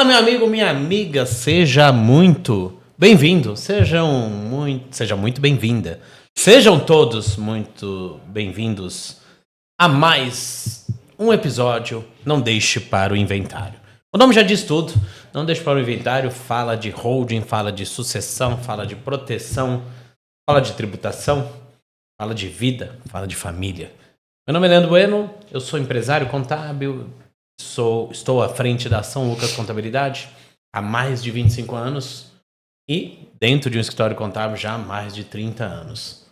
meu amigo, minha amiga, seja muito bem-vindo, seja muito bem-vinda. Sejam todos muito bem-vindos a mais um episódio Não Deixe para o Inventário. O nome já diz tudo, Não Deixe para o Inventário fala de holding, fala de sucessão, fala de proteção, fala de tributação, fala de vida, fala de família. Meu nome é Leandro Bueno, eu sou empresário contábil, estou à frente da São Lucas Contabilidade há mais de 25 anos e dentro de um escritório contábil já há mais de 30 anos.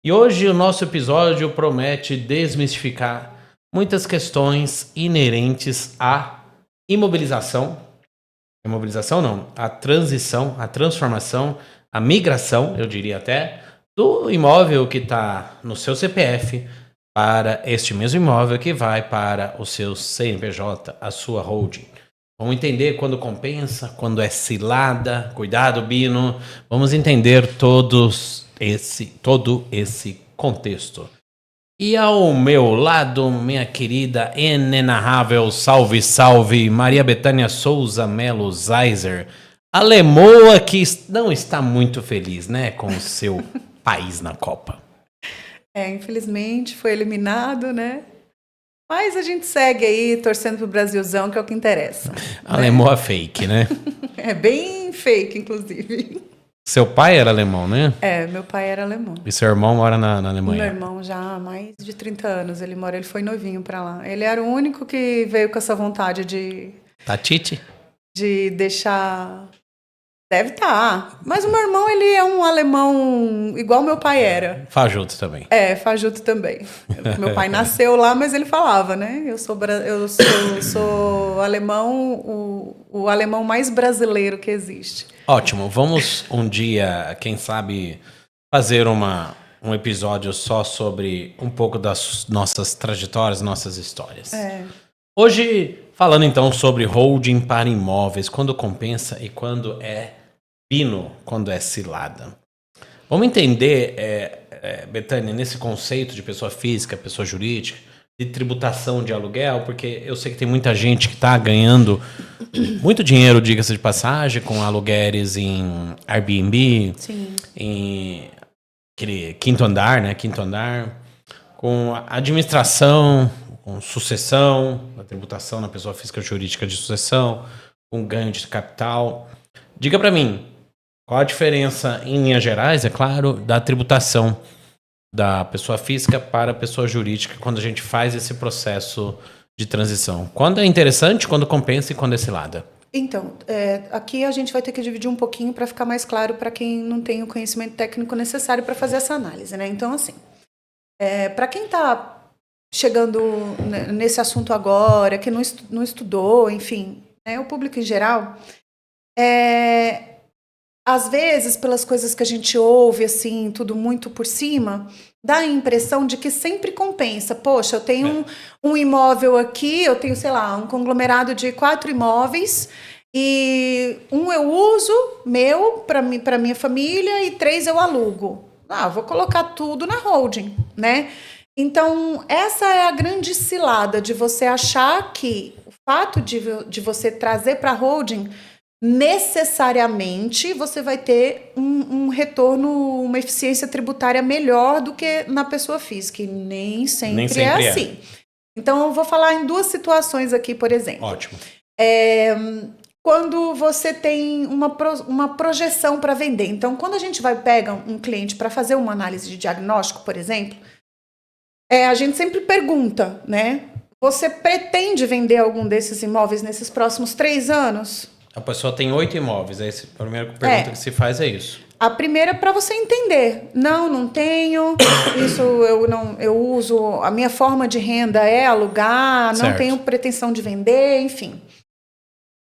E hoje o nosso episódio promete desmistificar muitas questões inerentes à imobilização não, à transição, à transformação, à migração, eu diria até, do imóvel que está no seu CPF para este mesmo imóvel que vai para o seu CNPJ, a sua holding. Vamos entender quando compensa, quando é cilada. Cuidado, Bino. Vamos entender todo esse contexto. E ao meu lado, minha querida, inenarrável, salve, salve, Maria Bethânia Souza Melo Zeiser, a lemoa que não está muito feliz, né, com o seu país na Copa. Infelizmente foi eliminado, né? Mas a gente segue aí torcendo pro Brasilzão, que é o que interessa. A lemoa fake, né? É bem fake, inclusive. Seu pai era alemão, né? Meu pai era alemão. E seu irmão mora na Alemanha? Meu irmão já há mais de 30 anos ele foi novinho pra lá. Ele era o único que veio com essa vontade de Tatite? De deixar... Deve estar. Mas o meu irmão, ele é um alemão igual meu pai era. Fajuto também. Fajuto também. Meu pai nasceu lá, mas ele falava, né? Eu sou alemão, o alemão mais brasileiro que existe. Ótimo. Vamos um dia, quem sabe, fazer um episódio só sobre um pouco das nossas trajetórias, nossas histórias. Hoje, falando então sobre holding para imóveis, quando compensa e quando é pino, quando é cilada. Vamos entender, Bethânia, nesse conceito de pessoa física, pessoa jurídica, de tributação de aluguel, porque eu sei que tem muita gente que está ganhando muito dinheiro, diga-se de passagem, com aluguéis em Airbnb, Sim. em aquele quinto andar, com administração, com sucessão, a tributação na pessoa física jurídica de sucessão, com ganho de capital. Diga para mim, qual a diferença, em linhas gerais, é claro, da tributação da pessoa física para a pessoa jurídica quando a gente faz esse processo de transição? Quando é interessante, quando compensa e quando é cilada? Então, aqui a gente vai ter que dividir um pouquinho para ficar mais claro para quem não tem o conhecimento técnico necessário para fazer essa análise, né? Então, assim, para quem está chegando nesse assunto agora, que não estudou, enfim, né, o público em geral, às vezes, pelas coisas que a gente ouve, assim, tudo muito por cima, dá a impressão de que sempre compensa. Poxa, eu tenho um imóvel aqui, eu tenho, sei lá, um conglomerado de 4 imóveis, e um eu uso, meu, para minha família, e 3 eu alugo. Vou colocar tudo na holding, né? Então, essa é a grande cilada de você achar que o fato de você trazer para a holding, necessariamente você vai ter um retorno, uma eficiência tributária melhor do que na pessoa física. E nem sempre é assim. Então, eu vou falar em 2 situações aqui, por exemplo. Ótimo. Quando você tem uma projeção para vender. Então, quando a gente pega um cliente para fazer uma análise de diagnóstico, por exemplo, a gente sempre pergunta, né? Você pretende vender algum desses imóveis nesses próximos 3 anos? A pessoa tem 8 imóveis, aí a primeira pergunta que se faz é isso. A primeira é para você entender. Não tenho, isso eu uso, a minha forma de renda é alugar, não tenho pretensão de vender, enfim.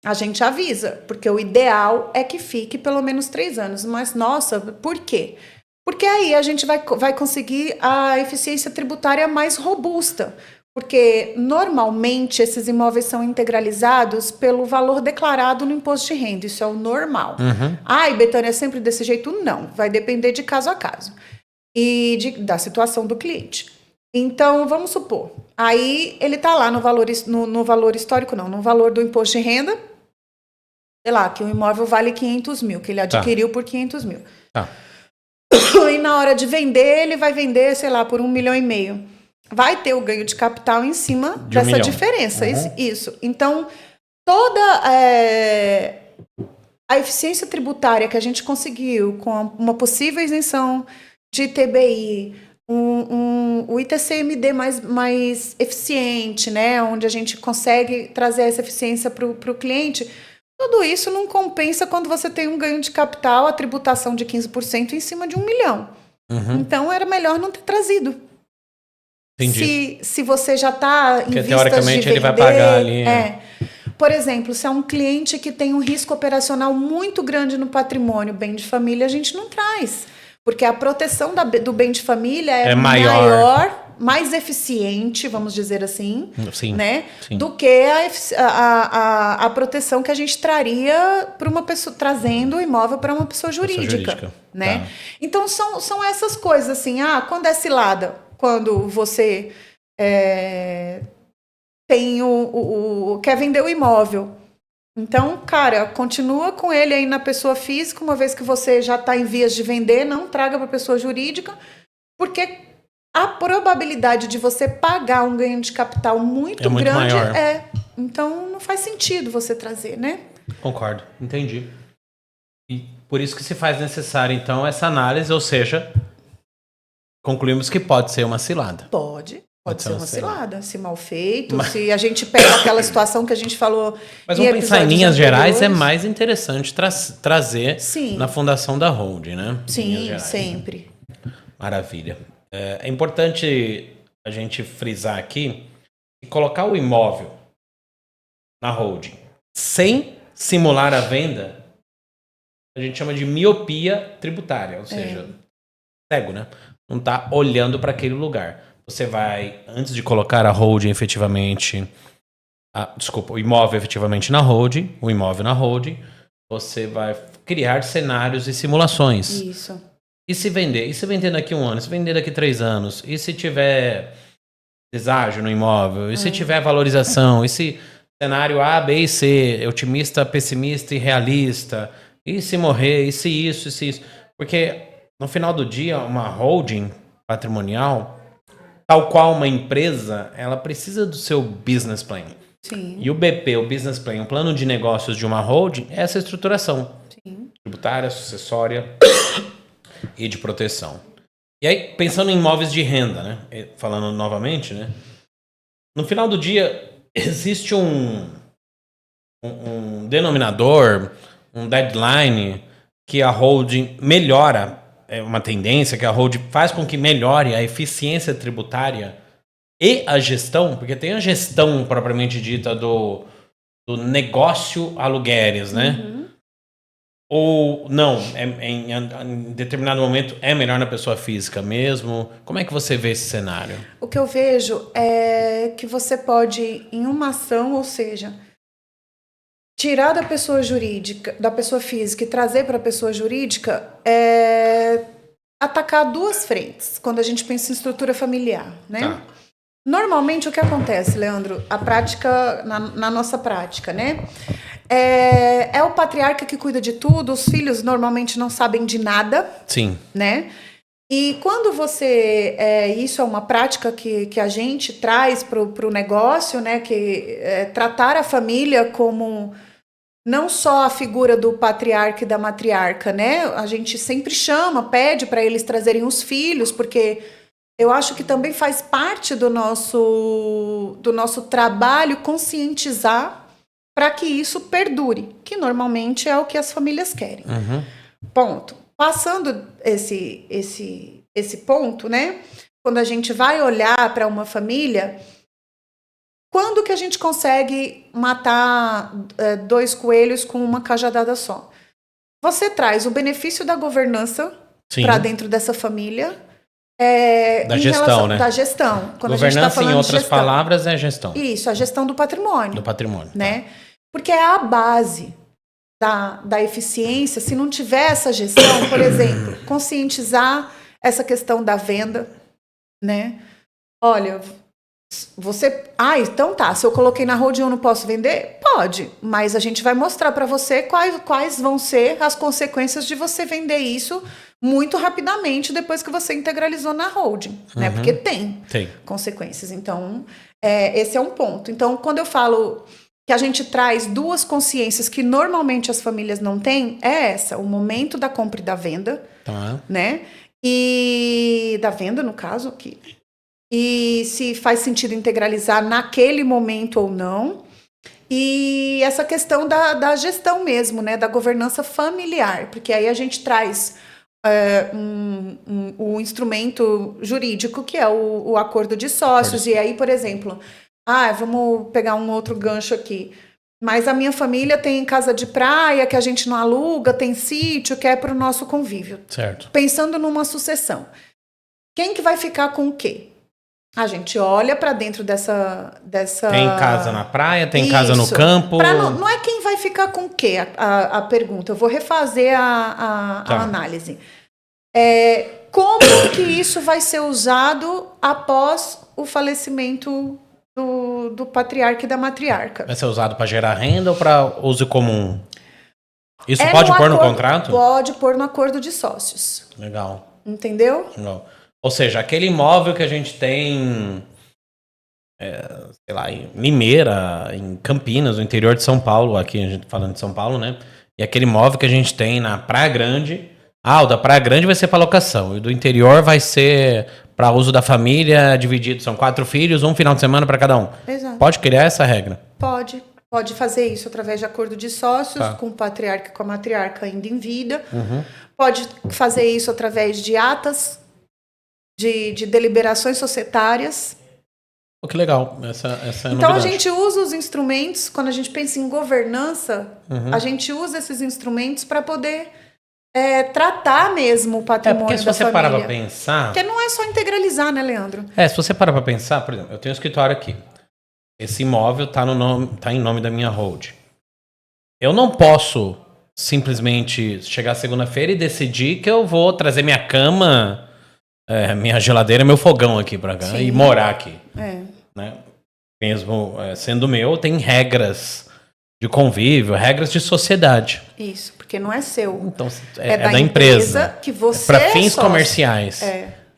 A gente avisa, porque o ideal é que fique pelo menos 3 anos. Mas, nossa, por quê? Porque aí a gente vai conseguir a eficiência tributária mais robusta. Porque, normalmente, esses imóveis são integralizados pelo valor declarado no imposto de renda. Isso é o normal. Uhum. Bethânia, é sempre desse jeito? Não. Vai depender de caso a caso. E da situação do cliente. Então, vamos supor. Aí, ele está lá no valor histórico, não. No valor do imposto de renda. sei lá, que o imóvel vale 500 mil, que ele adquiriu por 500 mil. Tá. E na hora de vender, ele vai vender, sei lá, por 1,5 milhão. Vai ter o ganho de capital em cima dessa diferença. Isso. Então, toda a eficiência tributária que a gente conseguiu com uma possível isenção de ITBI, o ITCMD mais eficiente, né, onde a gente consegue trazer essa eficiência para o cliente, tudo isso não compensa quando você tem um ganho de capital, a tributação de 15% em cima de 1 milhão. Então, era melhor não ter trazido. Entendi. Se você já está em vistas teoricamente, de vender, ele vai pagar ali. Por exemplo, se é um cliente que tem um risco operacional muito grande no patrimônio, bem de família, a gente não traz. Porque a proteção do bem de família é maior, mais eficiente, vamos dizer assim, né? Sim. Do que a proteção que a gente traria para uma pessoa, trazendo o imóvel para uma pessoa jurídica. Né? Tá. Então, são essas coisas, assim, quando é cilada, quando você quer vender o imóvel. Então, cara, continua com ele aí na pessoa física, uma vez que você já está em vias de vender, não traga para a pessoa jurídica, porque a probabilidade de você pagar um ganho de capital muito grande maior. Então, não faz sentido você trazer, né? Concordo, entendi. E por isso que se faz necessário, então, essa análise, ou seja, concluímos que pode ser uma cilada. Pode ser uma cilada, se mal feito, se a gente pega aquela situação que a gente falou. Mas vamos pensar em linhas gerais, é mais interessante trazer na fundação da holding, né? Sim, sempre. Maravilha. É importante a gente frisar aqui e colocar o imóvel na holding sem simular a venda, a gente chama de miopia tributária, ou seja, cego, né? Não está olhando para aquele lugar. Você vai, antes de colocar a holding efetivamente, o imóvel efetivamente na holding, o imóvel na holding, você vai criar cenários e simulações. Isso. E se vender? E se vender daqui 1 ano? E se vender daqui 3 anos? E se tiver deságio no imóvel? E se tiver valorização? E se cenário A, B e C, otimista, pessimista e realista? E se morrer? E se isso? E se isso? Porque no final do dia, uma holding patrimonial, tal qual uma empresa, ela precisa do seu business plan. Sim. E o BP, o business plan, o plano de negócios de uma holding, é essa estruturação. Sim. Tributária, sucessória e de proteção. E aí, pensando em imóveis de renda, né? Falando novamente, né? No final do dia, existe um denominador, um deadline que a holding melhora. É uma tendência que a holding faz com que melhore a eficiência tributária e a gestão, porque tem a gestão propriamente dita do negócio aluguéres, né? Ou não, em determinado momento é melhor na pessoa física mesmo? Como é que você vê esse cenário? O que eu vejo é que você pode, em uma ação, ou seja, tirar da pessoa jurídica, da pessoa física e trazer para a pessoa jurídica, atacar 2 frentes, quando a gente pensa em estrutura familiar, né? Tá. Normalmente, o que acontece, Leandro, na nossa prática, né? É o patriarca que cuida de tudo, os filhos normalmente não sabem de nada. Sim. Né? E quando você... isso é uma prática que a gente traz para o negócio, né? Que tratar a família como não só a figura do patriarca e da matriarca, né? A gente sempre pede para eles trazerem os filhos, porque eu acho que também faz parte do nosso trabalho conscientizar para que isso perdure, que normalmente é o que as famílias querem. Ponto. Passando esse ponto, né? Quando a gente vai olhar para uma família, quando que a gente consegue matar 2 coelhos com uma cajadada só? Você traz o benefício da governança para dentro dessa família. Da gestão, né? Da gestão. Quando governança, a gente tá falando em outras palavras, é gestão. Isso, a gestão do patrimônio. Do patrimônio. Né? Porque é a base da eficiência. Se não tiver essa gestão, por exemplo, conscientizar essa questão da venda, né? Olha, Então tá, se eu coloquei na holding eu não posso vender? Pode, mas a gente vai mostrar para você quais vão ser as consequências de você vender isso muito rapidamente depois que você integralizou na holding, né? Porque tem consequências. Então, esse é um ponto. Então, quando eu falo que a gente traz duas consciências que normalmente as famílias não têm, é essa, o momento da compra e da venda, né? E da venda, no caso, aqui. E se faz sentido integralizar naquele momento ou não. E essa questão da gestão mesmo, né? Da governança familiar, porque aí a gente traz o instrumento jurídico, que é o acordo de sócios. E aí, por exemplo, vamos pegar um outro gancho aqui. Mas a minha família tem casa de praia que a gente não aluga, tem sítio que é para o nosso convívio. Certo. Pensando numa sucessão. Quem que vai ficar com o quê? A gente olha para dentro dessa... Tem casa na praia, tem casa no campo... Não é quem vai ficar com o quê, a pergunta. Eu vou refazer a análise. Como que isso vai ser usado após o falecimento do patriarca e da matriarca? Vai ser usado para gerar renda ou para uso comum? Isso pode pôr no contrato? Pode pôr no acordo de sócios. Legal. Entendeu? Legal. Ou seja, aquele imóvel que a gente tem, sei lá, em Limeira, em Campinas, no interior de São Paulo, aqui a gente falando de São Paulo, né? E aquele imóvel que a gente tem na Praia Grande, o da Praia Grande vai ser para locação, e o do interior vai ser para uso da família, dividido, são 4 filhos, um final de semana para cada um. Exato. Pode criar essa regra? Pode fazer isso através de acordo de sócios, com o patriarca e com a matriarca ainda em vida. Pode fazer isso através de atas, de deliberações societárias. Que legal, essa é a então novidade. A gente usa os instrumentos, quando a gente pensa em governança, a gente usa esses instrumentos para poder tratar mesmo o patrimônio da família. Porque se você parar para pensar... Porque não é só integralizar, né, Leandro? Se você parar para pensar, por exemplo, eu tenho um escritório aqui. Esse imóvel tá em nome da minha hold. Eu não posso simplesmente chegar segunda-feira e decidir que eu vou trazer minha cama... minha geladeira, meu fogão aqui pra cá. Sim. E morar aqui. Né? Mesmo sendo meu, tem regras de convívio, regras de sociedade. Isso, porque não é seu. Então, é da empresa que você para fins sócio. Comerciais.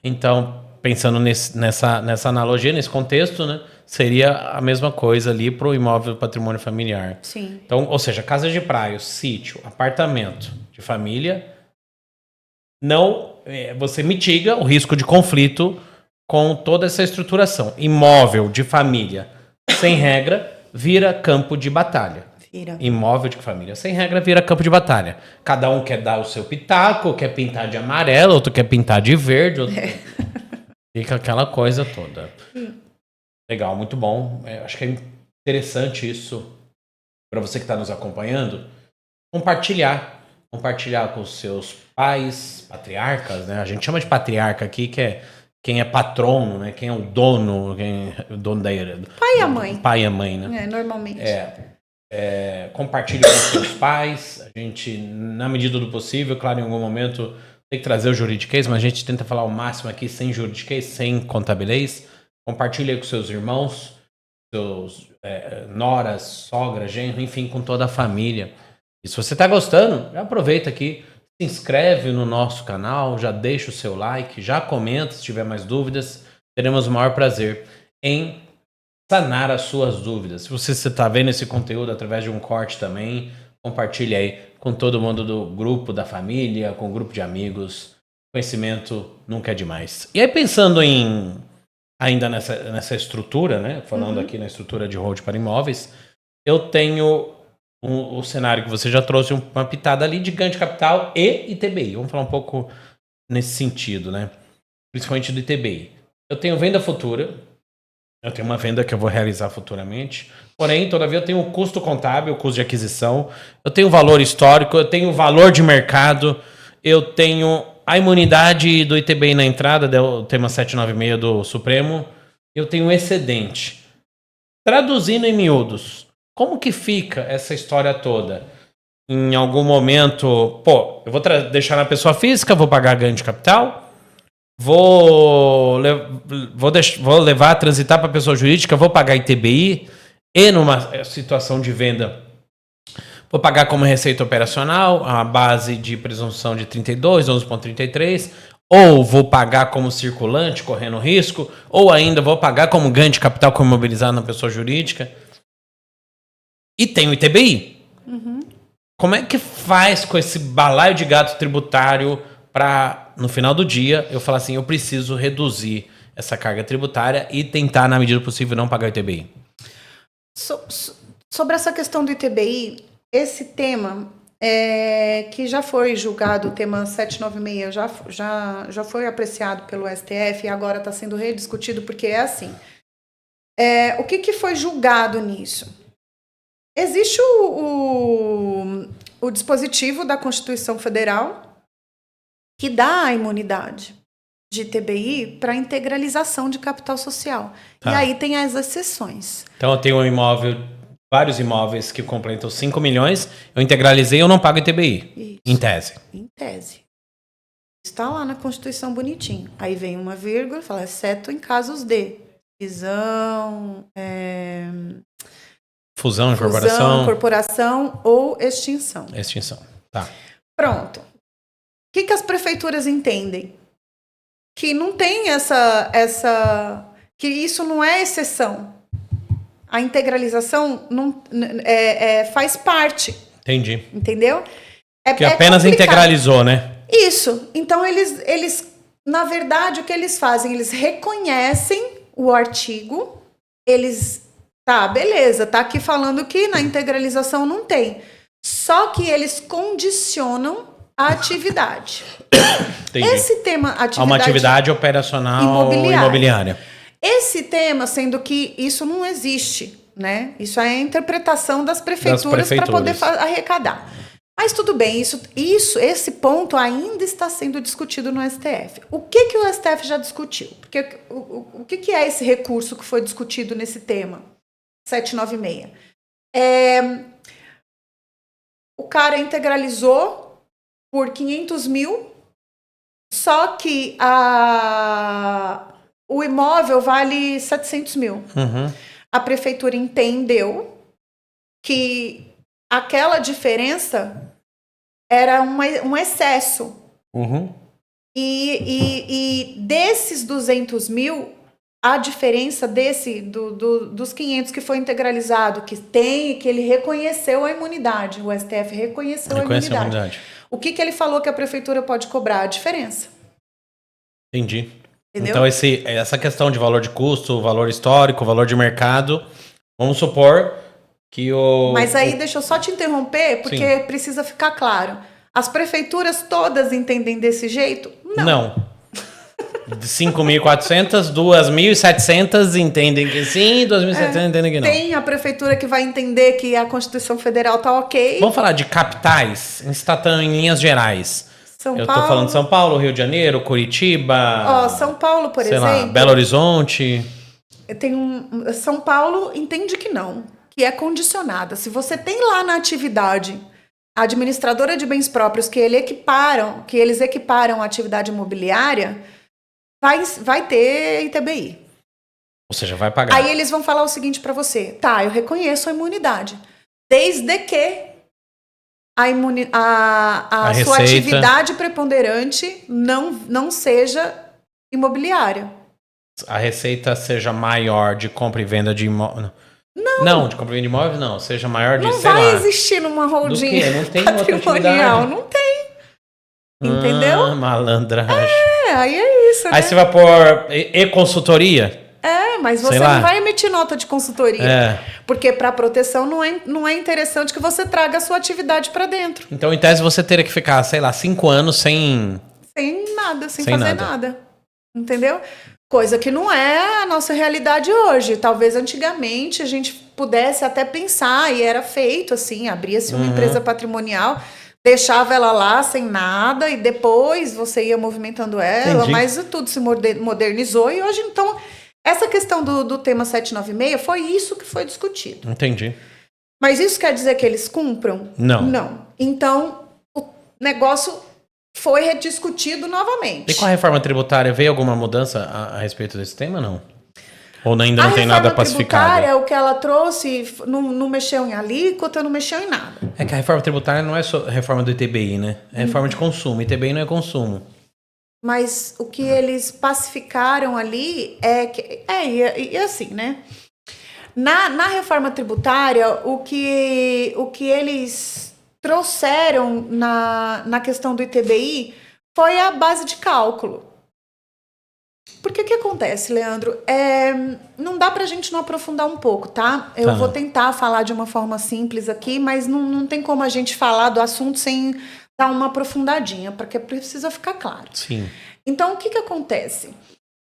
Então, pensando nessa analogia, nesse contexto, né, seria a mesma coisa ali para o imóvel do patrimônio familiar. Sim. Então, ou seja, casa de praia, sítio, apartamento de família, você mitiga o risco de conflito com toda essa estruturação. Imóvel de família sem regra vira campo de batalha. Imóvel de família sem regra vira campo de batalha. Cada um quer dar o seu pitaco, quer pintar de amarelo, outro quer pintar de verde. Outro... Fica aquela coisa toda. Legal, muito bom. Acho que é interessante isso para você que está nos acompanhando. Compartilhar com os seus pais, patriarcas, né? A gente chama de patriarca aqui, que é quem é patrono, né? Quem é o dono, o dono da herança. Pai e a mãe. Pai e a mãe, né? Normalmente. Compartilhe com os seus pais. A gente, na medida do possível, claro, em algum momento tem que trazer o juridiquês, mas a gente tenta falar o máximo aqui sem juridiquês, sem contabilês. Compartilhe com seus irmãos, seus noras, sogra, genro, enfim, com toda a família. E se você está gostando, já aproveita aqui, se inscreve no nosso canal, já deixa o seu like, já comenta se tiver mais dúvidas. Teremos o maior prazer em sanar as suas dúvidas. Se você está vendo esse conteúdo através de um corte também, compartilhe aí com todo mundo do grupo da família, com o grupo de amigos. Conhecimento nunca é demais. E aí pensando ainda nessa estrutura, né? Falando aqui na estrutura de hold para imóveis, eu tenho o cenário que você já trouxe, uma pitada ali de ganho de capital e ITBI. Vamos falar um pouco nesse sentido, né? Principalmente do ITBI. Eu tenho venda futura, eu tenho uma venda que eu vou realizar futuramente, porém, todavia, eu tenho o custo contábil, o custo de aquisição, eu tenho o valor histórico, eu tenho o valor de mercado, eu tenho a imunidade do ITBI na entrada, do tema 796 do Supremo, eu tenho o excedente. Traduzindo em miúdos, como que fica essa história toda? Em algum momento, eu vou deixar na pessoa física, vou pagar ganho de capital, vou levar, transitar para pessoa jurídica, vou pagar ITBI e numa situação de venda vou pagar como receita operacional a base de presunção de 32, 11,33, ou vou pagar como circulante, correndo risco, ou ainda vou pagar como ganho de capital como imobilizado na pessoa jurídica. E tem o ITBI. Como é que faz com esse balaio de gato tributário para, no final do dia, eu falar assim, eu preciso reduzir essa carga tributária e tentar, na medida do possível, não pagar o ITBI? Sobre essa questão do ITBI, esse tema, que já foi julgado, o tema 796, já foi apreciado pelo STF e agora está sendo rediscutido, porque é assim. O que foi julgado nisso? Existe o dispositivo da Constituição Federal que dá a imunidade de ITBI para integralização de capital social. Tá. E aí tem as exceções. Então eu tenho vários imóveis que completam 5 milhões, eu integralizei, eu não pago ITBI. Isso. Em tese. Em tese. Está lá na Constituição bonitinho. Aí vem uma vírgula, fala, exceto em casos de fusão, incorporação ou extinção. Extinção, tá. Pronto. O que as prefeituras entendem? Que não tem que isso não é exceção. A integralização faz parte. Entendi. Entendeu? Que apenas integralizou, né? Isso. Então, eles, na verdade, o que eles fazem? Eles reconhecem o artigo, tá, beleza, tá aqui falando que na integralização não tem. Só que eles condicionam a atividade. Entendi. Esse tema, uma atividade operacional imobiliária. Esse tema, sendo que isso não existe, né? Isso é a interpretação das prefeituras para poder arrecadar. Mas tudo bem, esse ponto ainda está sendo discutido no STF. O que o STF já discutiu? Porque o que é esse recurso que foi discutido nesse tema? 796. O cara integralizou por 500 mil, só que o imóvel vale 700 mil. Uhum. A prefeitura entendeu que aquela diferença era um excesso. Uhum. E desses 200 mil, a diferença dos 500 que foi integralizado, que ele reconheceu a imunidade, o STF reconheceu a imunidade. O que ele falou que a prefeitura pode cobrar? A diferença. Entendi. Entendeu? Então, essa questão de valor de custo, valor histórico, valor de mercado, vamos supor que Mas aí, deixa eu só te interromper, porque Sim. Precisa ficar claro. As prefeituras todas entendem desse jeito? Não. 5.400, 2.700 entendem que sim, 2.700 entendem que não. Tem a prefeitura que vai entender que a Constituição Federal tá ok. Vamos falar de capitais, em linhas gerais. Eu tô falando de São Paulo, Rio de Janeiro, Curitiba... São Paulo, por exemplo... Sei lá, Belo Horizonte... São Paulo entende que não, que é condicionada. Se você tem lá na atividade a administradora de bens próprios que eles equiparam a atividade imobiliária, vai ter ITBI. Ou seja, vai pagar. Aí eles vão falar o seguinte para você. Tá, eu reconheço a imunidade. Desde que a sua atividade preponderante não seja imobiliária. A receita seja maior de compra e venda de imóvel. Não, de compra e venda de imóvel não. Seja maior de, sei lá... Não vai existir numa holding não tem patrimonial. Não tem. Entendeu? Malandragem. Aí é isso, né? Aí você vai pôr e-consultoria? Mas você não vai emitir nota de consultoria. Porque para proteção não é interessante que você traga a sua atividade para dentro. Então, em tese, você teria que ficar, sei lá, 5 anos sem fazer nada. Entendeu? Coisa que não é a nossa realidade hoje. Talvez antigamente a gente pudesse até pensar, e era feito assim, abria-se uma empresa patrimonial, deixava ela lá sem nada e depois você ia movimentando ela, Entendi. Mas tudo se modernizou e hoje, então, essa questão do tema 796 foi isso que foi discutido. Entendi. Mas isso quer dizer que eles cumpram? Não. Não. Então, o negócio foi rediscutido novamente. E com a reforma tributária, veio alguma mudança a respeito desse tema, não? Ou ainda não tem nada pacificado? A reforma tributária, o que ela trouxe, não mexeu em alíquota, não mexeu em nada. É que a reforma tributária não é só reforma do ITBI, né? É reforma de consumo. ITBI não é consumo. Mas o que eles pacificaram ali é que... E assim, né? Na reforma tributária, o que eles trouxeram na questão do ITBI foi a base de cálculo. Porque o que acontece, Leandro? Não dá pra gente não aprofundar um pouco, tá? Eu vou tentar falar de uma forma simples aqui, mas não tem como a gente falar do assunto sem dar uma aprofundadinha, porque precisa ficar claro. Sim. Então, o que acontece?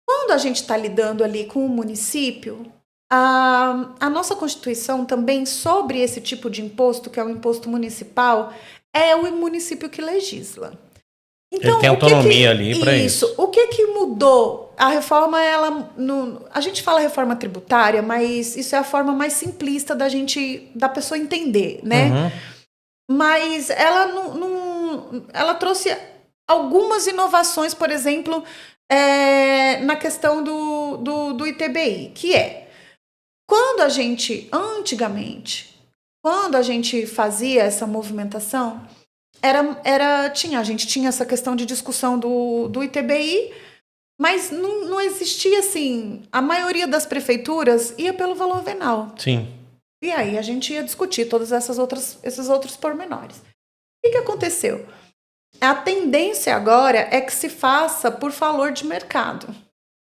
Quando a gente está lidando ali com o município, a nossa Constituição também, sobre esse tipo de imposto, que é o imposto municipal, é o município que legisla. Então, ele tem autonomia ali para isso. O que mudou? A reforma, a gente fala reforma tributária, mas isso é a forma mais simplista da pessoa entender, né? Uhum. Mas ela trouxe algumas inovações, por exemplo, na questão do ITBI, que é, antigamente, quando a gente fazia essa movimentação, a gente tinha essa questão de discussão do ITBI, mas não existia assim, a maioria das prefeituras ia pelo valor venal. Sim. E aí a gente ia discutir todos esses outros pormenores. O que aconteceu? A tendência agora é que se faça por valor de mercado,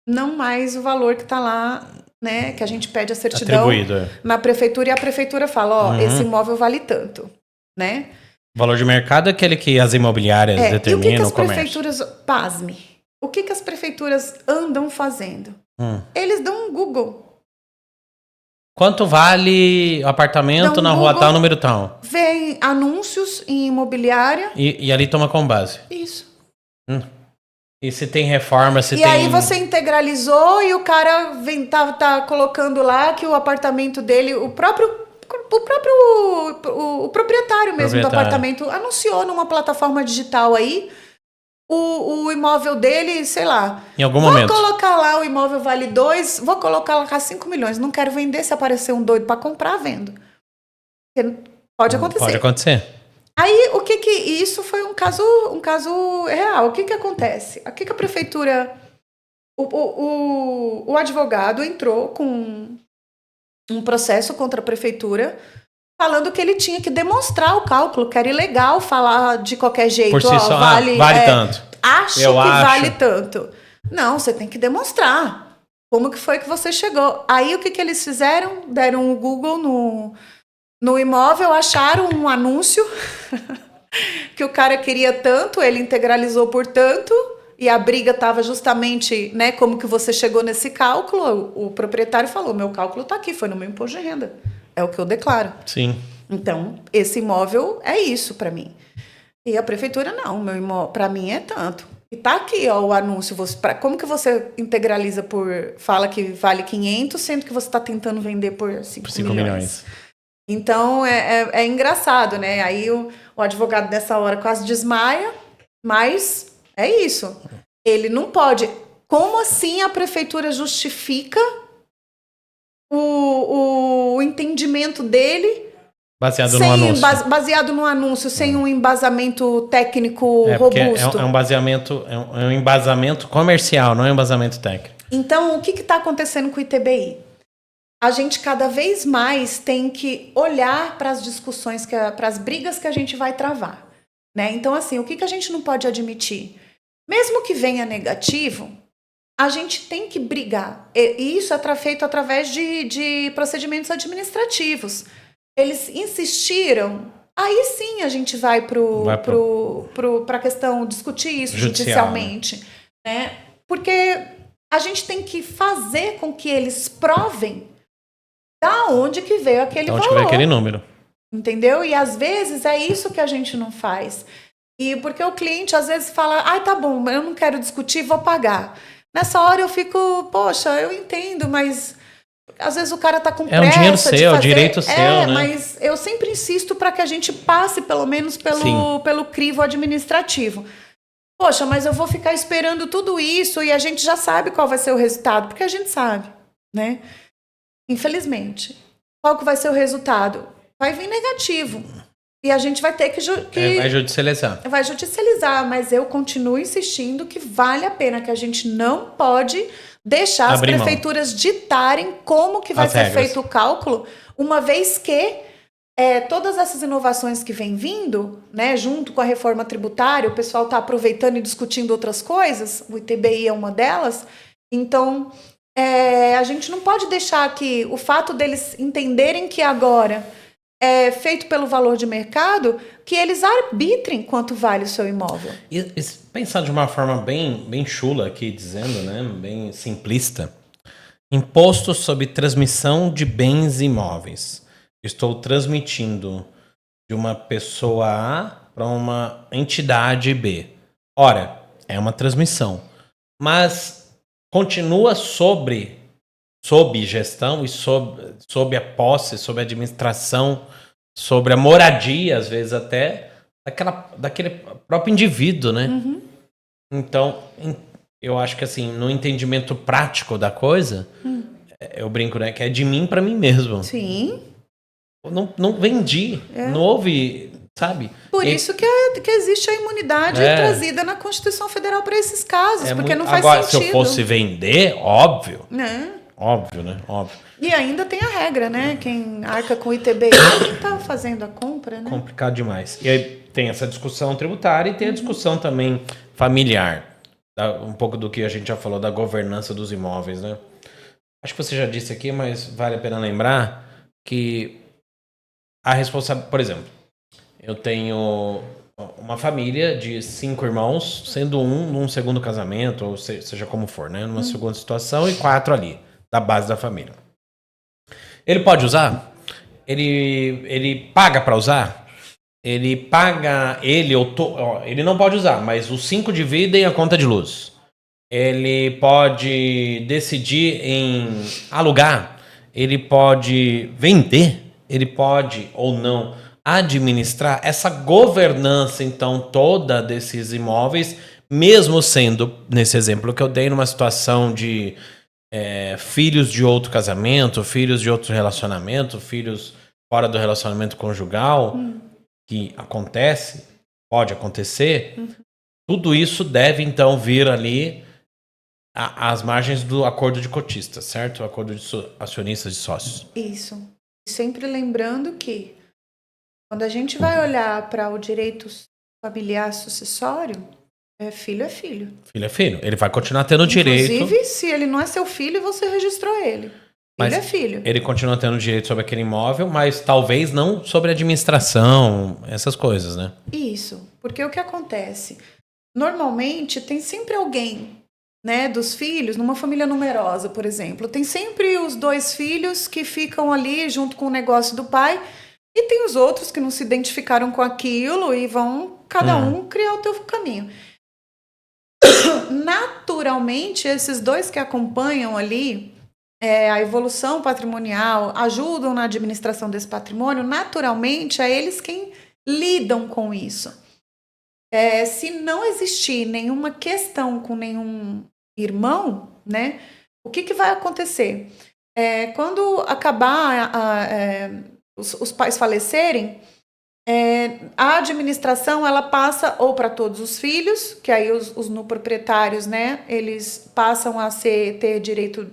não mais o valor que está lá, né, que a gente pede a certidão na prefeitura e a prefeitura fala, esse imóvel vale tanto, né? O valor de mercado é aquele que as imobiliárias determinam o comércio. E o que as prefeituras, pasme, o que as prefeituras andam fazendo? Eles dão um Google. Quanto vale o apartamento na rua tal, número tal? Vem anúncios em imobiliária. E ali toma como base? Isso. E se tem reforma, E aí você integralizou e o cara tá colocando lá que o apartamento dele, o proprietário mesmo do apartamento anunciou numa plataforma digital aí o imóvel dele, sei lá. Em algum momento. Vou colocar lá o imóvel vale 2, vou colocar lá 5 milhões. Não quero vender, se aparecer um doido para comprar, vendo. Pode acontecer. Pode acontecer. Aí, isso foi um caso real. O que acontece? O que a prefeitura... O advogado entrou com um processo contra a prefeitura falando que ele tinha que demonstrar o cálculo, que era ilegal falar de qualquer jeito. Por si só, vale tanto. Acho que vale tanto. Não, você tem que demonstrar. Como que foi que você chegou? Aí, o que eles fizeram? Deram um Google no imóvel, acharam um anúncio que o cara queria tanto, ele integralizou por tanto, e a briga estava justamente, né, como que você chegou nesse cálculo. O proprietário falou, meu cálculo está aqui, foi no meu imposto de renda. É o que eu declaro. Sim. Então, esse imóvel é isso para mim. E a prefeitura, não, meu imóvel, para mim é tanto. E tá aqui, ó, o anúncio. Como que você integraliza fala que vale 500, sendo que você está tentando vender por 5 milhões. Então, é engraçado, né? Aí o advogado nessa hora quase desmaia, mas é isso. Ele não pode. Como assim a prefeitura justifica o entendimento dele baseado no anúncio, sem um embasamento técnico robusto? É um embasamento comercial, não é um embasamento técnico. Então, o que está acontecendo com o ITBI? A gente cada vez mais tem que olhar para as discussões, para as brigas que a gente vai travar, né? Então, assim, o que a gente não pode admitir? Mesmo que venha negativo, a gente tem que brigar. E isso é feito através de procedimentos administrativos. Eles insistiram, aí sim a gente vai para a questão, discutir isso judicialmente, né? Porque a gente tem que fazer com que eles provem da onde que veio aquele valor. Da onde que veio aquele número. Entendeu? E às vezes é isso que a gente não faz. E porque o cliente às vezes fala, tá bom, eu não quero discutir, vou pagar. Nessa hora eu fico, poxa, eu entendo, mas às vezes o cara tá com pressa. É um dinheiro seu, é um direito seu, né? Mas eu sempre insisto para que a gente passe pelo menos pelo crivo administrativo. Poxa, mas eu vou ficar esperando tudo isso e a gente já sabe qual vai ser o resultado, porque a gente sabe, né? Infelizmente. Qual que vai ser o resultado? Vai vir negativo. E a gente vai ter que vai judicializar. Vai judicializar, mas eu continuo insistindo que vale a pena, que a gente não pode deixar as prefeituras ditarem como que vai ser feito o cálculo, uma vez que todas essas inovações que vêm vindo, né, junto com a reforma tributária, o pessoal está aproveitando e discutindo outras coisas, o ITBI é uma delas, então a gente não pode deixar que o fato deles entenderem que agora é feito pelo valor de mercado, que eles arbitrem quanto vale o seu imóvel. E pensar de uma forma bem chula aqui, dizendo, né, bem simplista, imposto sobre transmissão de bens imóveis. Estou transmitindo de uma pessoa A para uma entidade B. Ora, é uma transmissão, mas continua sob gestão e sob a posse, sob a administração, sobre a moradia, às vezes até, daquele próprio indivíduo, né? Uhum. Então, eu acho que assim, no entendimento prático da coisa, eu brinco, né? Que é de mim para mim mesmo. Sim. Não vendi, não houve, sabe? Por isso que existe a imunidade trazida na Constituição Federal para esses casos, porque não faz agora, sentido. Se eu fosse vender, óbvio. É. Óbvio, né? Óbvio. E ainda tem a regra, né? Quem arca com o ITBI tá fazendo a compra, né? Complicado demais. E aí tem essa discussão tributária e tem a discussão também familiar. Um pouco do que a gente já falou da governança dos imóveis, né? Acho que você já disse aqui, mas vale a pena lembrar que a responsabilidade... Por exemplo, eu tenho uma família de 5 irmãos, sendo um num segundo casamento, ou seja como for, né? Numa segunda situação, e 4 ali, da base da família. Ele pode usar? Ele paga para usar? Ele paga... Ele não pode usar, mas os 5 dividem a conta de luz. Ele pode decidir em alugar. Ele pode vender. Ele pode ou não administrar essa governança, então, toda desses imóveis, mesmo sendo, nesse exemplo que eu dei, numa situação de filhos de outro casamento, filhos de outro relacionamento, filhos fora do relacionamento conjugal, que pode acontecer, tudo isso deve, então, vir ali às margens do acordo de cotistas, certo? O acordo de acionistas de sócios. Isso. Sempre lembrando que quando a gente vai olhar para o direito familiar sucessório, filho é filho. Filho é filho. Ele vai continuar tendo direito. Inclusive, se ele não é seu filho, você registrou ele. Filho é filho. Ele continua tendo direito sobre aquele imóvel, mas talvez não sobre administração, essas coisas, né? Isso. Porque o que acontece? Normalmente, tem sempre alguém, né, dos filhos, numa família numerosa, por exemplo. Tem sempre os 2 filhos que ficam ali junto com o negócio do pai, e tem os outros que não se identificaram com aquilo e vão, cada um, criar o teu caminho. Naturalmente, esses 2 que acompanham ali a evolução patrimonial, ajudam na administração desse patrimônio, naturalmente é eles quem lidam com isso. Se não existir nenhuma questão com nenhum irmão, né, o que vai acontecer? Quando acabar os pais falecerem, a administração ela passa ou para todos os filhos, que aí os proprietários, né, eles passam a ter direito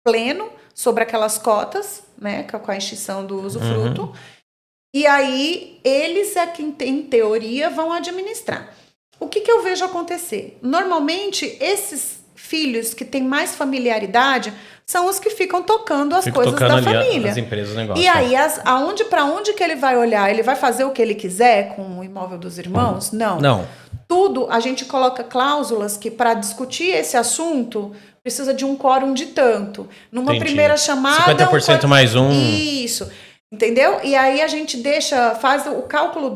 pleno sobre aquelas cotas, né, com a extinção do usufruto. E aí eles é quem, em teoria, vão administrar. O que eu vejo acontecer? Normalmente, esses filhos que têm mais familiaridade são os que ficam tocando as coisas da família. As empresas, negócio. E aí, para onde que ele vai olhar? Ele vai fazer o que ele quiser com o imóvel dos irmãos? Não. Tudo, a gente coloca cláusulas que, para discutir esse assunto, precisa de um quórum de tanto. Numa primeira chamada... 50% mais um. Isso. Entendeu? E aí a gente faz o cálculo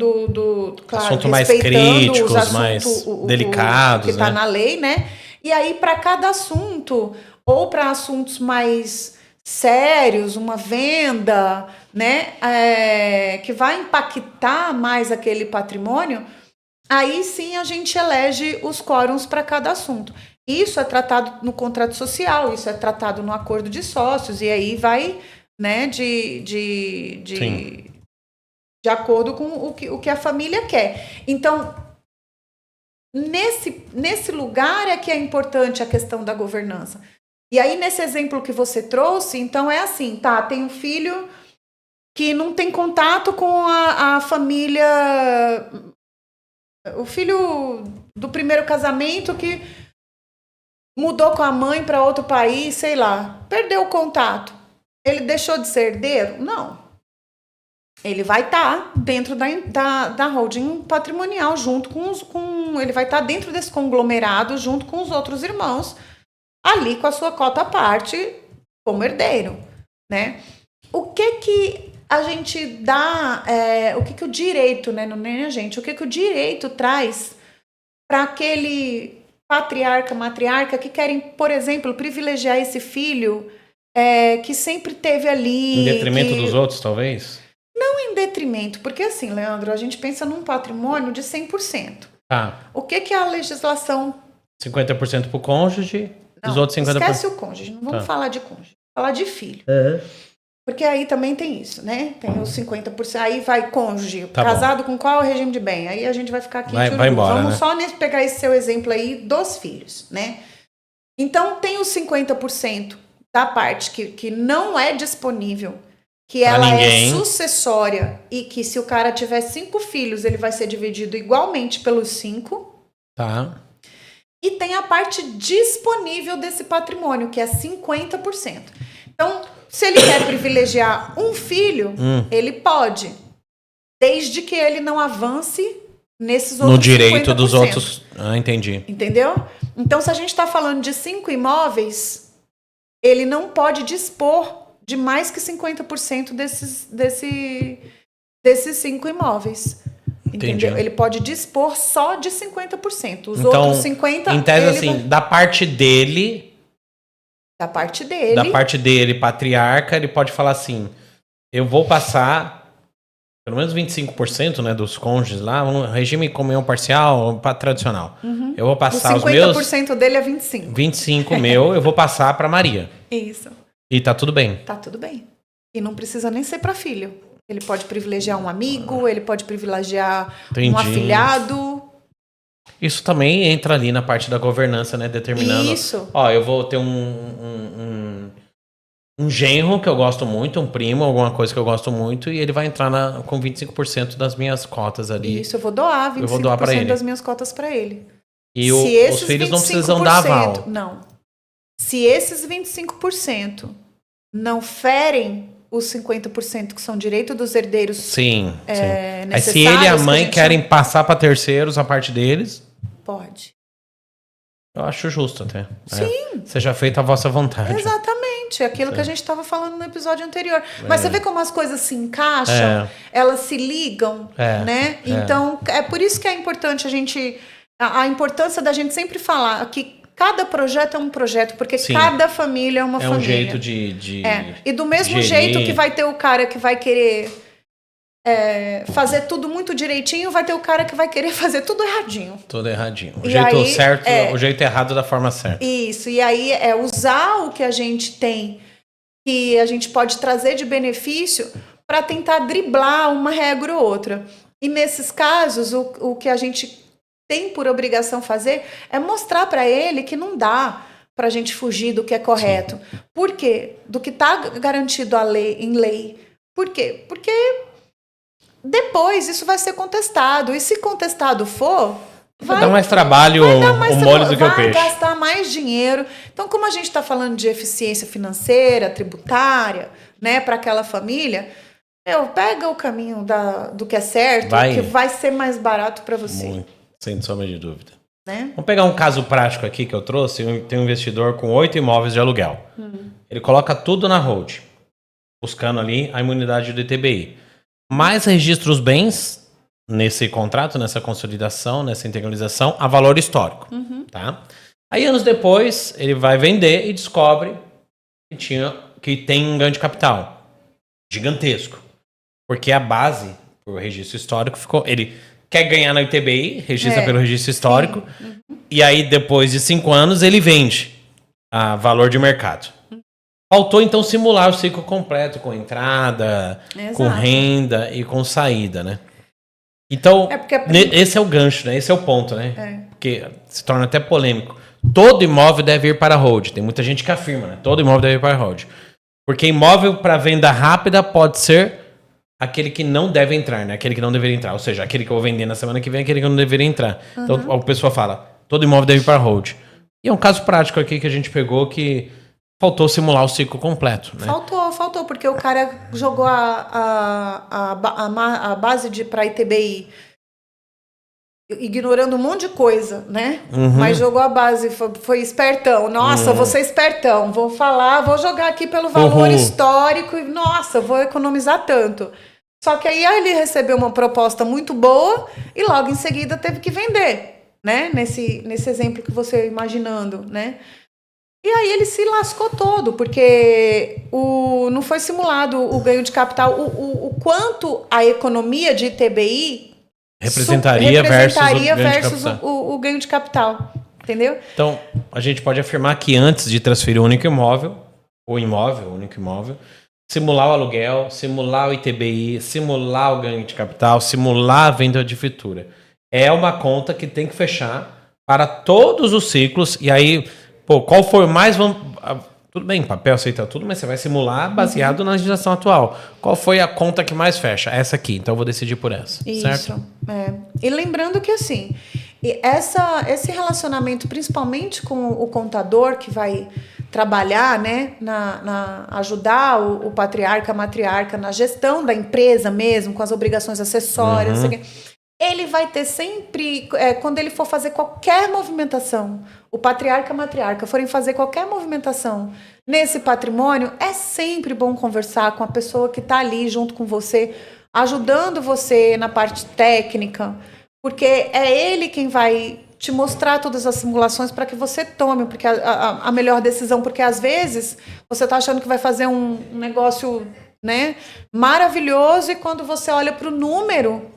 claro, assunto mais críticos, mais delicados, que está na lei, né? E aí, para cada assunto, ou para assuntos mais sérios, uma venda, né? Que vai impactar mais aquele patrimônio, aí sim a gente elege os quórums para cada assunto. Isso é tratado no contrato social, isso é tratado no acordo de sócios, e aí vai, né, de acordo com o que a família quer. Então, nesse lugar é que é importante a questão da governança. E aí, nesse exemplo que você trouxe, então é assim, tá, tem um filho que não tem contato com a família, o filho do primeiro casamento que mudou com a mãe para outro país, sei lá, perdeu o contato. Ele deixou de ser herdeiro? Não. Ele vai estar dentro da holding patrimonial, junto ele vai estar dentro desse conglomerado, junto com os outros irmãos, ali com a sua cota à parte, como herdeiro, né? O que a gente dá, o que o direito, né, não nem a gente, o que o direito traz para aquele patriarca, matriarca que querem, por exemplo, privilegiar esse filho que sempre teve ali... Em detrimento dos outros, talvez? Não em detrimento, porque assim, Leandro, a gente pensa num patrimônio de 100%. O que a legislação... 50% para o cônjuge, os outros 50%... Esquece o cônjuge, não vamos falar de cônjuge, falar de filho. Porque aí também tem isso, né? Tem os 50%, aí vai cônjuge, casado com qual regime de bem? Aí a gente vai ficar aqui... Vai embora, vamos, né? só pegar esse seu exemplo aí dos filhos, né? Então tem os 50% da parte que não é disponível, que pra ela ninguém. É sucessória e que se o cara tiver 5 filhos, ele vai ser dividido igualmente pelos 5. Tá. E tem a parte disponível desse patrimônio, que é 50%. Então, se ele quer privilegiar um filho, ele pode, desde que ele não avance nesses outros 50%. No direito dos outros... entendi. Entendeu? Então, se a gente está falando de 5 imóveis, ele não pode dispor de mais que 50% desses 5 imóveis. Entendeu? Ele pode dispor só de 50%. Os outros 50%... Em tese, assim, da parte dele... Da parte dele, patriarca, ele pode falar assim, eu vou passar pelo menos 25%, né, dos cônjuges lá, um regime comunhão parcial, tradicional. Eu vou passar os meus... 50% dele é 25%. 25% meu, eu vou passar para Maria. Isso. E tá tudo bem. Tá tudo bem. E não precisa nem ser para filho. Ele pode privilegiar um amigo, ele pode privilegiar um afilhado. Isso também entra ali na parte da governança, né? Determinando... Isso. Ó, eu vou ter um genro que eu gosto muito, um primo, alguma coisa que eu gosto muito, e ele vai entrar com 25% das minhas cotas ali. Isso, eu vou doar 25% das minhas cotas para ele. E os filhos não precisam dar aval. Não. Se esses 25% não ferem os 50% que são direito dos herdeiros... Sim. Aí se ele e a mãe querem passar para terceiros a parte deles... Pode. Eu acho justo até. Sim. Seja feita a vossa vontade. Exatamente. Aquilo que a gente estava falando no episódio anterior. Mas você vê como as coisas se encaixam, elas se ligam, né? Então, é por isso que é importante a gente... A importância da gente sempre falar que cada projeto é um projeto, porque cada família é uma família. É um jeito de E do mesmo jeito que vai ter o cara que vai querer fazer tudo muito direitinho, vai ter o cara que vai querer fazer tudo erradinho. Tudo erradinho. O jeito certo, o jeito errado da forma certa. Isso. E aí é usar o que a gente tem, que a gente pode trazer de benefício, para tentar driblar uma regra ou outra. E nesses casos, o que a gente tem por obrigação fazer é mostrar para ele que não dá para a gente fugir do que é correto. Sim. Por quê? Do que está garantido em lei. Por quê? Porque depois isso vai ser contestado. E se contestado for... Vai dar mais trabalho o molho do que o peixe. Vai gastar mais dinheiro. Então, como a gente está falando de eficiência financeira, tributária, né, para aquela família... pega o caminho do que é certo, que vai ser mais barato para você. Muito. Sem sombra de dúvida. Né? Vamos pegar um caso prático aqui que eu trouxe. Tem um investidor com 8 imóveis de aluguel. Ele coloca tudo na hold, buscando ali a imunidade do ITBI. Mais registra os bens nesse contrato, nessa consolidação, nessa integralização, a valor histórico. Tá? Aí, anos depois, ele vai vender e descobre que tem um ganho de capital gigantesco. Porque a base, o registro histórico, ficou... Ele quer ganhar na ITBI, registra pelo registro histórico, e aí depois de 5 anos ele vende a valor de mercado. Faltou então simular o ciclo completo, com entrada, com renda e com saída, né? Então, esse é o gancho, né? Esse é o ponto, né? Porque se torna até polêmico. Todo imóvel deve ir para a hold. Tem muita gente que afirma, né? Todo imóvel deve ir para a hold. Porque imóvel para venda rápida pode ser aquele que não deve entrar, né? Aquele que não deveria entrar. Ou seja, aquele que eu vou vender na semana que vem, aquele que eu não deveria entrar. Então, a pessoa fala, todo imóvel deve ir para a hold. E é um caso prático aqui que a gente pegou que faltou simular o ciclo completo, né? Faltou, porque o cara jogou a base para ITBI ignorando um monte de coisa, né? Mas jogou a base, foi espertão. Nossa, vou ser espertão, vou jogar aqui pelo valor histórico e, nossa, vou economizar tanto. Só que aí ele recebeu uma proposta muito boa e logo em seguida teve que vender, né? Nesse exemplo que você imaginando, né? E aí ele se lascou todo, porque não foi simulado o ganho de capital, o quanto a economia de ITBI representaria versus o ganho de capital, entendeu? Então, a gente pode afirmar que antes de transferir o único imóvel, simular o aluguel, simular o ITBI, simular o ganho de capital, simular a venda de fritura. É uma conta que tem que fechar para todos os ciclos, e aí, qual for mais... Tudo bem, papel aceita tudo, mas você vai simular baseado na legislação atual. Qual foi a conta que mais fecha? Essa aqui, então eu vou decidir por essa. Isso, certo? E lembrando que assim, esse relacionamento, principalmente com o contador que vai trabalhar, né, ajudar o patriarca, a matriarca na gestão da empresa mesmo, com as obrigações acessórias, ele vai ter sempre, quando ele for fazer qualquer movimentação, o patriarca e a matriarca forem fazer qualquer movimentação nesse patrimônio, é sempre bom conversar com a pessoa que está ali junto com você, ajudando você na parte técnica, porque é ele quem vai te mostrar todas as simulações para que você tome porque a melhor decisão, porque às vezes você está achando que vai fazer um negócio, né, maravilhoso, e quando você olha para o número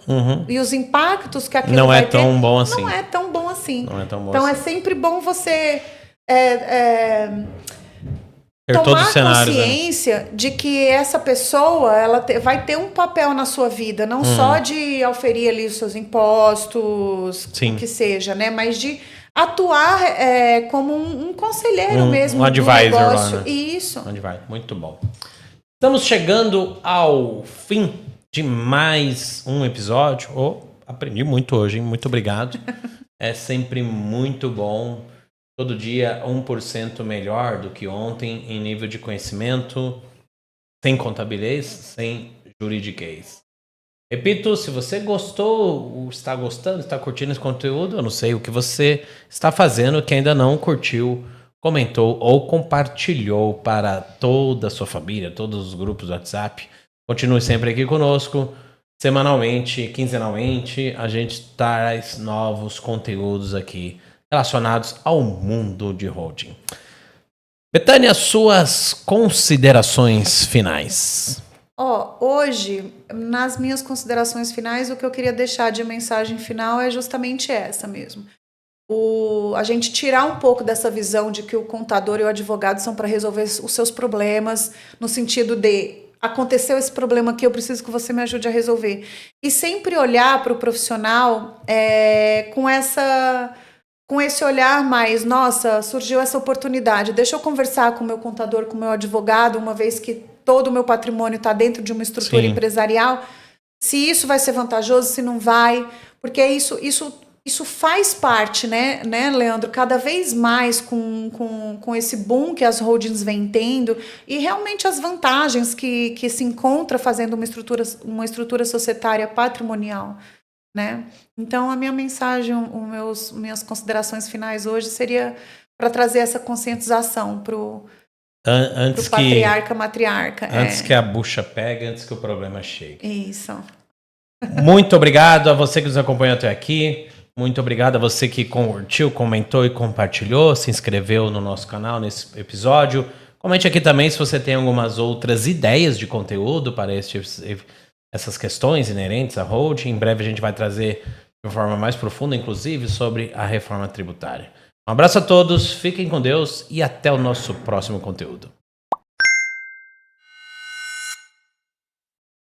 e os impactos que aquilo vai ter, não é tão bom assim. Não é tão bom assim. Então é sempre bom você tomar consciência, né, de que essa pessoa vai ter um papel na sua vida, não só de auferir ali os seus impostos, o que seja, né, mas de atuar como um conselheiro mesmo, um advisor lá, né? Isso. Um advisor. Muito bom. Estamos chegando ao fim de mais um episódio. Aprendi muito hoje, hein? Muito obrigado. É sempre muito bom. Todo dia 1% melhor do que ontem em nível de conhecimento, sem contabilez, sem juridiquês. Repito, se você gostou, está gostando, está curtindo esse conteúdo, eu não sei o que você está fazendo que ainda não curtiu, comentou ou compartilhou para toda a sua família, todos os grupos do WhatsApp. Continue sempre aqui conosco. Semanalmente, quinzenalmente, a gente traz novos conteúdos aqui relacionados ao mundo de holding. Betânia, suas considerações finais. Hoje, nas minhas considerações finais, o que eu queria deixar de mensagem final é justamente essa mesmo. A gente tirar um pouco dessa visão de que o contador e o advogado são para resolver os seus problemas, no sentido de aconteceu esse problema aqui, eu preciso que você me ajude a resolver. E sempre olhar para o profissional com esse olhar mais, nossa, surgiu essa oportunidade, deixa eu conversar com o meu contador, com o meu advogado, uma vez que todo o meu patrimônio está dentro de uma estrutura empresarial, se isso vai ser vantajoso, se não vai, porque isso faz parte, né, Leandro, cada vez mais com esse boom que as holdings vêm tendo e realmente as vantagens que se encontra fazendo uma estrutura societária patrimonial, né? Então, a minha mensagem, minhas considerações finais hoje seria para trazer essa conscientização para o patriarca, matriarca. Antes que a bucha pegue, antes que o problema chegue. Isso. Muito obrigado a você que nos acompanhou até aqui. Muito obrigado a você que curtiu, comentou e compartilhou, se inscreveu no nosso canal nesse episódio. Comente aqui também se você tem algumas outras ideias de conteúdo para este essas questões inerentes à holding. Em breve a gente vai trazer de uma forma mais profunda, inclusive, sobre a reforma tributária. Um abraço a todos, fiquem com Deus e até o nosso próximo conteúdo.